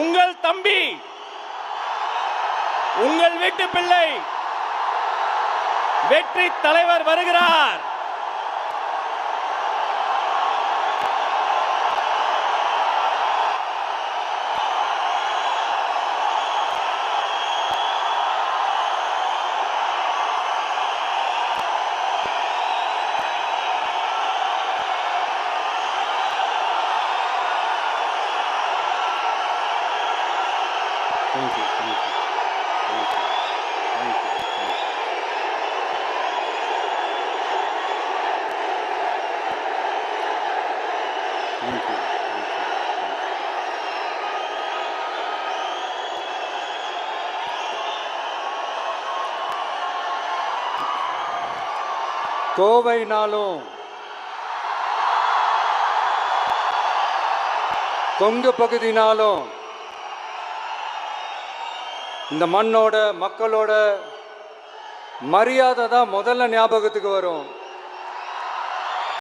உங்கள் தம்பி, உங்கள் வீட்டு பிள்ளை வெற்றி தலைவர் வருகிறார். Thank you. Thank you. Thank you. Thank you. Thank you. கோவைனாலும் Kongu பகுதினாலும் இந்த மண்ணோட மக்களோட மரியாதை தான் முதல்ல ஞாபகத்துக்கு வரும்.